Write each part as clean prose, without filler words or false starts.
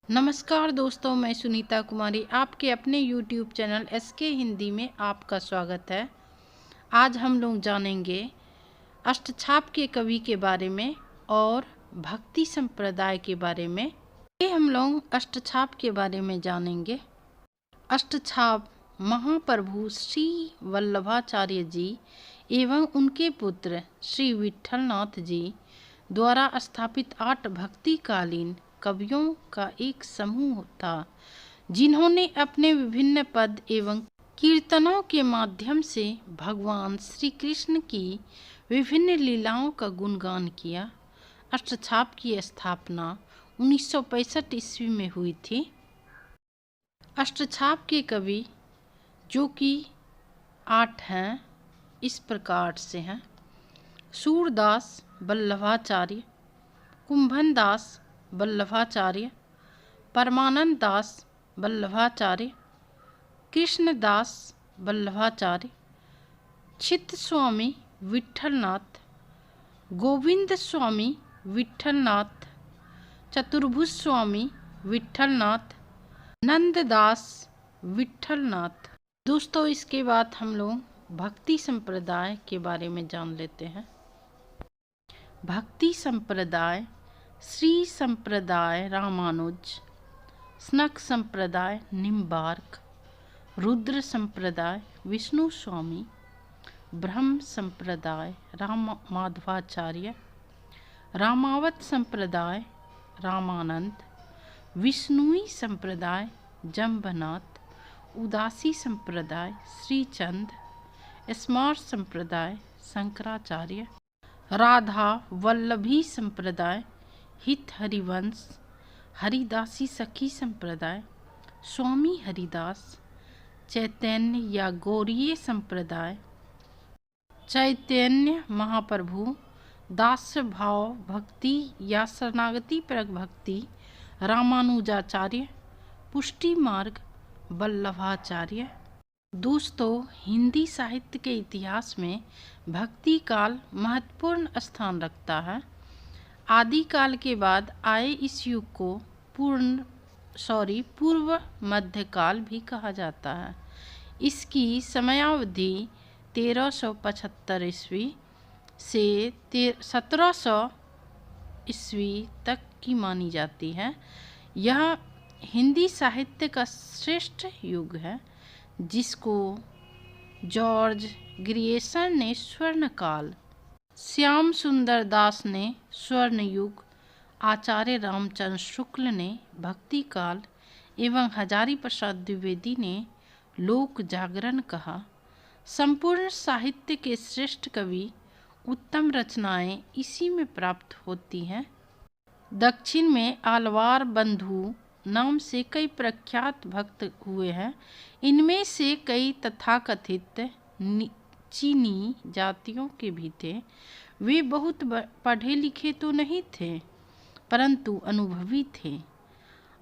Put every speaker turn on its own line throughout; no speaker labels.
नमस्कार दोस्तों, मैं सुनीता कुमारी आपके अपने YouTube चैनल SK हिंदी में आपका स्वागत है। आज हम लोग जानेंगे अष्टछाप के कवि के बारे में और भक्ति संप्रदाय के बारे में। ये हम लोग अष्टछाप के बारे में जानेंगे। अष्टछाप महाप्रभु श्री वल्लभाचार्य जी एवं उनके पुत्र श्री विठलनाथ जी द्वारा स्थापित 8 भक्तिकालीन कवियों का एक समूह था, जिन्होंने अपने विभिन्न पद एवं कीर्तनों के माध्यम से भगवान श्री कृष्ण की विभिन्न लीलाओं का गुणगान किया। अष्टछाप की स्थापना 1965 ईस्वी में हुई थी। अष्टछाप के कवि जो कि 8 हैं, इस प्रकार से हैं: सूरदास वल्लभाचार्य, कुंभनदास वल्लभाचार्य, परमानंद दास वल्लभाचार्य, कृष्णदास वल्लभाचार्य, चित्त स्वामी विठलनाथ, गोविंद स्वामी विठलनाथ, चतुर्भुज स्वामी विठलनाथ, नंददास विठलनाथ। दोस्तों, इसके बाद हम लोग भक्ति संप्रदाय के बारे में जान लेते हैं। भक्ति संप्रदाय श्री संप्रदाय रामानुज, स्नक संप्रदाय निम्बार्क, रुद्र संप्रदाय विष्णु स्वामी, ब्रह्म संप्रदाय राम माधवाचार्य, रामावत संप्रदाय रामानंद, विष्णुई संप्रदाय जम्बनाथ, उदासी संप्रदाय श्रीचंद, स्मार्ट संप्रदाय शंकराचार्य, राधा वल्लभी संप्रदाय हित हरिवंश, हरिदासी सखी संप्रदाय स्वामी हरिदास, चैतन्य या गौरीय संप्रदाय चैतन्य महाप्रभु, दास भाव भक्ति या शरणागति परक भक्ति रामानुजाचार्य, पुष्टि मार्ग वल्लभाचार्य। दोस्तों, हिंदी साहित्य के इतिहास में भक्ति काल महत्वपूर्ण स्थान रखता है। आदिकाल के बाद आए इस युग को पूर्व मध्यकाल भी कहा जाता है। इसकी समयावधि 1375 ईस्वी से 1700 ईस्वी तक की मानी जाती है। यह हिंदी साहित्य का श्रेष्ठ युग है, जिसको जॉर्ज ग्रियर्सन ने स्वर्ण काल, श्याम सुंदर दास ने स्वर्ण युग, आचार्य रामचंद्र शुक्ल ने भक्ति काल एवं हजारी प्रसाद द्विवेदी ने लोक जागरण कहा। संपूर्ण साहित्य के श्रेष्ठ कवि उत्तम रचनाएं इसी में प्राप्त होती हैं। दक्षिण में आलवार बंधु नाम से कई प्रख्यात भक्त हुए हैं। इनमें से कई तथाकथित चीनी जातियों के भी थे। वे बहुत पढ़े लिखे तो नहीं थे, परंतु अनुभवी थे।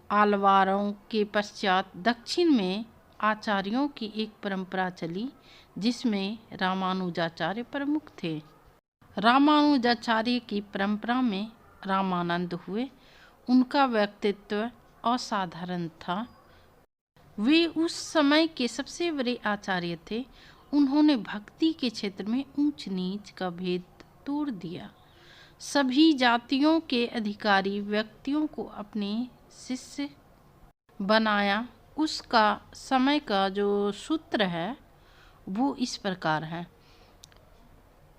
आलवारों के पश्चात दक्षिण में आचार्यों की एक परंपरा चली, जिसमें रामानुजाचार्य प्रमुख थे। रामानुजाचार्य की परंपरा में रामानंद हुए। उनका व्यक्तित्व असाधारण था। वे उस समय के सबसे बड़े आचार्य थे। उन्होंने भक्ति के क्षेत्र में ऊंच नीच का भेद तोड़ दिया। सभी जातियों के अधिकारी व्यक्तियों को अपने शिष्य बनाया। उसका समय का जो सूत्र है वो इस प्रकार है: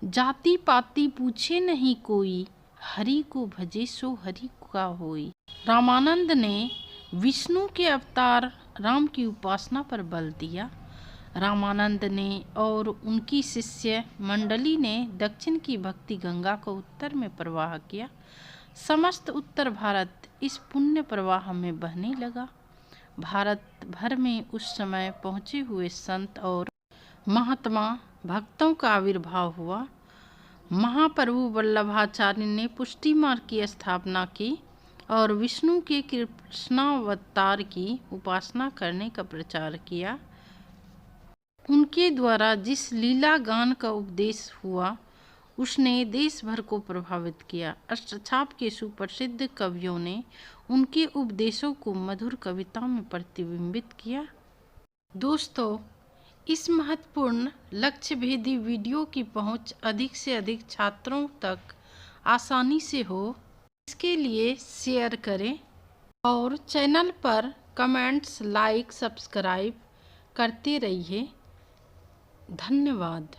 जाति पाति पूछे नहीं कोई, हरि को भजे सो हरि का होई। रामानंद ने विष्णु के अवतार राम की उपासना पर बल दिया। रामानंद ने और उनकी शिष्य मंडली ने दक्षिण की भक्ति गंगा को उत्तर में प्रवाह किया। समस्त उत्तर भारत इस पुण्य प्रवाह में बहने लगा। भारत भर में उस समय पहुँचे हुए संत और महात्मा भक्तों का आविर्भाव हुआ। महाप्रभु वल्लभाचार्य ने पुष्टि मार्ग की स्थापना की और विष्णु के कृष्णावतार की उपासना करने का प्रचार किया। उनके द्वारा जिस लीला गान का उपदेश हुआ उसने देश भर को प्रभावित किया। अष्टछाप के सुप्रसिद्ध कवियों ने उनके उपदेशों को मधुर कविता में प्रतिबिंबित किया। दोस्तों, इस महत्वपूर्ण लक्ष्य भेदी वीडियो की पहुंच अधिक से अधिक छात्रों तक आसानी से हो, इसके लिए शेयर करें और चैनल पर कमेंट्स, लाइक, सब्सक्राइब करते रहिए। धन्यवाद।